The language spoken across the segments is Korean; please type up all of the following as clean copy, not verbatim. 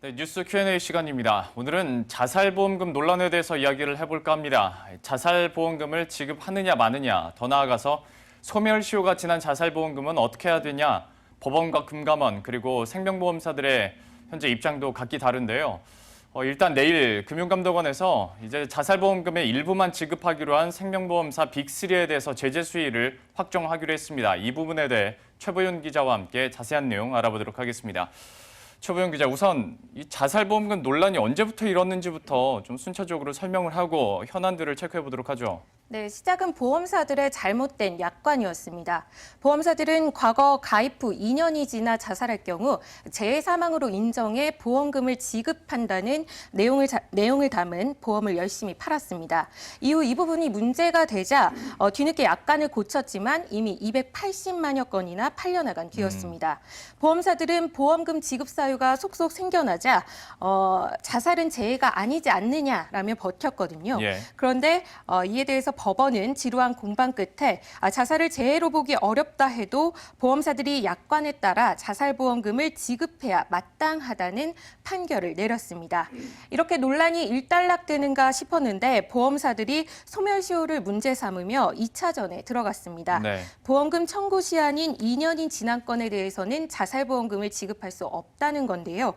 네, 뉴스 Q&A 시간입니다. 오늘은 자살보험금 논란에 대해서 이야기를 해볼까 합니다. 자살보험금을 지급하느냐 마느냐, 더 나아가서 소멸시효가 지난 자살보험금은 어떻게 해야 되냐, 법원과 금감원 그리고 생명보험사들의 현재 입장도 각기 다른데요. 일단 내일 금융감독원에서 이제 자살보험금의 일부만 지급하기로 한 생명보험사 빅3에 대해서 제재 수위를 확정하기로 했습니다. 이 부분에 대해 최보윤 기자와 함께 자세한 내용 알아보도록 하겠습니다. 최보영 기자, 우선 이 자살보험금 논란이 언제부터 일었는지부터 좀 순차적으로 설명을 하고 현안들을 체크해 보도록 하죠. 네, 시작은 보험사들의 잘못된 약관이었습니다. 보험사들은 과거 가입 후 2년이 지나 자살할 경우 재해 사망으로 인정해 보험금을 지급한다는 내용을 담은 보험을 열심히 팔았습니다. 이후 이 부분이 문제가 되자 뒤늦게 약관을 고쳤지만 이미 280만여 건이나 팔려나간 뒤였습니다. 보험사들은 보험금 지급 사유가 속속 생겨나자 자살은 재해가 아니지 않느냐라며 버텼거든요. 예. 그런데 이에 대해서 법원은 지루한 공방 끝에 자살을 재해로 보기 어렵다 해도 보험사들이 약관에 따라 자살보험금을 지급해야 마땅하다는 판결을 내렸습니다. 이렇게 논란이 일단락되는가 싶었는데 보험사들이 소멸시효를 문제 삼으며 2차전에 들어갔습니다. 네. 보험금 청구 시한인 2년인 지난 건에 대해서는 자살보험금을 지급할 수 없다는 건데요.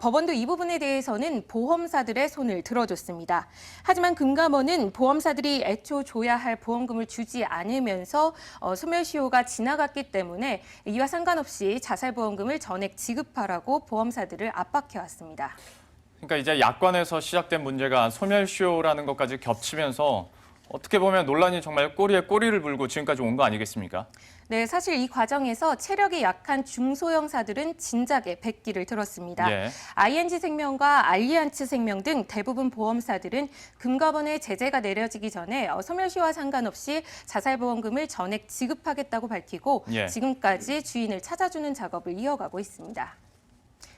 법원도 이 부분에 대해서는 보험사들의 손을 들어줬습니다. 하지만 금감원은 보험사들이 애초 줘야 할 보험금을 주지 않으면서 소멸시효가 지나갔기 때문에 이와 상관없이 자살보험금을 전액 지급하라고 보험사들을 압박해왔습니다. 그러니까 이제 약관에서 시작된 문제가 소멸시효라는 것까지 겹치면서 어떻게 보면 논란이 정말 꼬리에 꼬리를 물고 지금까지 온 거 아니겠습니까? 네, 사실 이 과정에서 체력이 약한 중소형사들은 진작에 백기를 들었습니다. 예. ING생명과 알리안츠생명 등 대부분 보험사들은 금감원의 제재가 내려지기 전에 소멸시효와 상관없이 자살보험금을 전액 지급하겠다고 밝히고 예. 지금까지 주인을 찾아주는 작업을 이어가고 있습니다.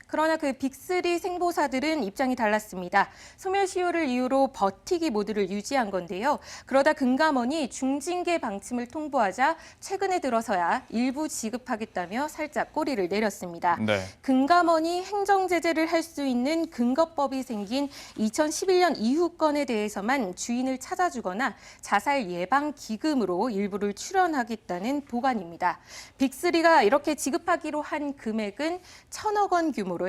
그러나 그 빅3 생보사들은 입장이 달랐습니다. 소멸시효를 이유로 버티기 모드를 유지한 건데요. 그러다 금감원이 중징계 방침을 통보하자 최근에 들어서야 일부 지급하겠다며 살짝 꼬리를 내렸습니다. 네. 금감원이 행정제재를 할 수 있는 근거법이 생긴 2011년 이후 건에 대해서만 주인을 찾아주거나 자살 예방 기금으로 일부를 출연하겠다는 보관입니다. 빅3가 이렇게 지급하기로 한 금액은 1,000억 원 규모로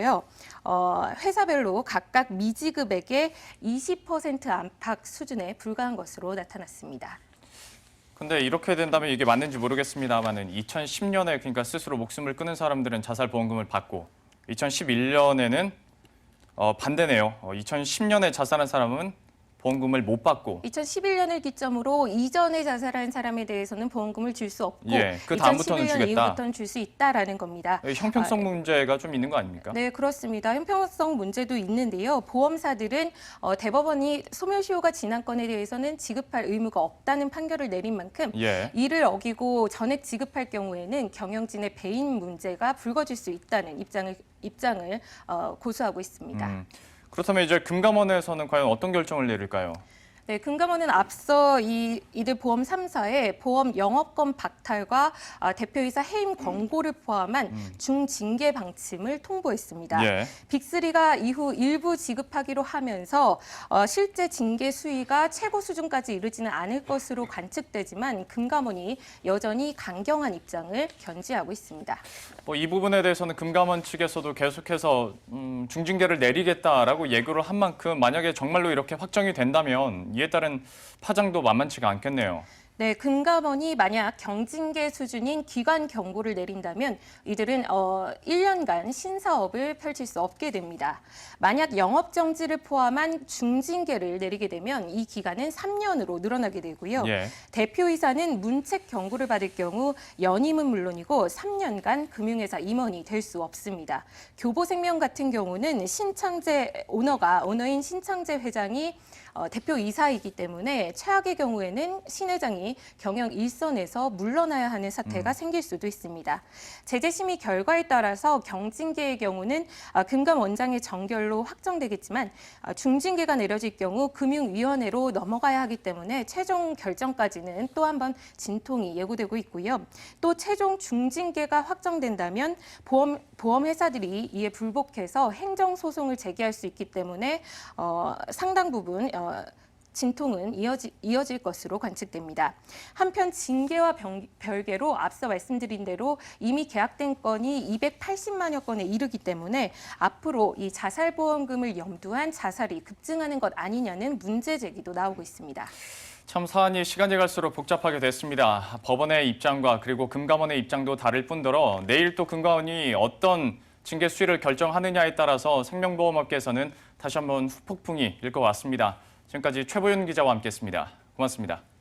회사별로 각각 미지급액의 20% 안팎 수준에 불과한 것으로 나타났습니다. 근데 이렇게 된다면 이게 맞는지 모르겠습니다만은 2010년에 그러니까 스스로 목숨을 끊은 사람들은 자살보험금을 받고 2011년에는 반대네요. 2010년에 자살한 사람은 보험금을 못 받고 2011년을 기점으로 이전에 자살한 사람에 대해서는 보험금을 줄 수 없고 예, 그 다음부터는 2011년 주겠다. 이후부터는 줄 수 있다라는 겁니다. 형평성 문제가 좀 있는 거 아닙니까? 네, 그렇습니다. 형평성 문제도 있는데요. 보험사들은 대법원이 소멸시효가 지난 건에 대해서는 지급할 의무가 없다는 판결을 내린 만큼 예. 이를 어기고 전액 지급할 경우에는 경영진의 배임 문제가 불거질 수 있다는 입장을 고수하고 있습니다. 그렇다면 이제 금감원에서는 과연 어떤 결정을 내릴까요? 네, 금감원은 앞서 이들 보험 3사의 보험 영업권 박탈과 대표이사 해임 권고를 포함한 중징계 방침을 통보했습니다. 예. 빅3가 이후 일부 지급하기로 하면서 실제 징계 수위가 최고 수준까지 이르지는 않을 것으로 관측되지만 금감원이 여전히 강경한 입장을 견지하고 있습니다. 이 부분에 대해서는 금감원 측에서도 계속해서 중징계를 내리겠다라고 예고를 한 만큼 만약에 정말로 이렇게 확정이 된다면 이에 따른 파장도 만만치가 않겠네요. 네, 금감원이 만약 경징계 수준인 기관 경고를 내린다면 이들은 1년간 신사업을 펼칠 수 없게 됩니다. 만약 영업정지를 포함한 중징계를 내리게 되면 이 기간은 3년으로 늘어나게 되고요. 예. 대표이사는 문책 경고를 받을 경우 연임은 물론이고 3년간 금융회사 임원이 될 수 없습니다. 교보생명 같은 경우는 오너인 신창재 회장이 대표 이사이기 때문에 최악의 경우에는 신 회장이 경영 일선에서 물러나야 하는 사태가 생길 수도 있습니다. 제재심의 결과에 따라서 경징계의 경우는 금감 원장의 정결로 확정되겠지만 중징계가 내려질 경우 금융위원회로 넘어가야 하기 때문에 최종 결정까지는 또 한 번 진통이 예고되고 있고요. 또 최종 중징계가 확정된다면 보험회사들이 이에 불복해서 행정소송을 제기할 수 있기 때문에 상당 부분 진통은 이어질 것으로 관측됩니다. 한편 징계와 별개로 앞서 말씀드린 대로 이미 계약된 건이 280만여 건에 이르기 때문에 앞으로 이 자살보험금을 염두한 자살이 급증하는 것 아니냐는 문제 제기도 나오고 있습니다. 참 사안이 시간이 갈수록 복잡하게 됐습니다. 법원의 입장과 그리고 금감원의 입장도 다를 뿐더러 내일 또 금감원이 어떤 징계 수위를 결정하느냐에 따라서 생명보험업계에서는 다시 한번 후폭풍이 일 것 같습니다. 지금까지 최보윤 기자와 함께했습니다. 고맙습니다.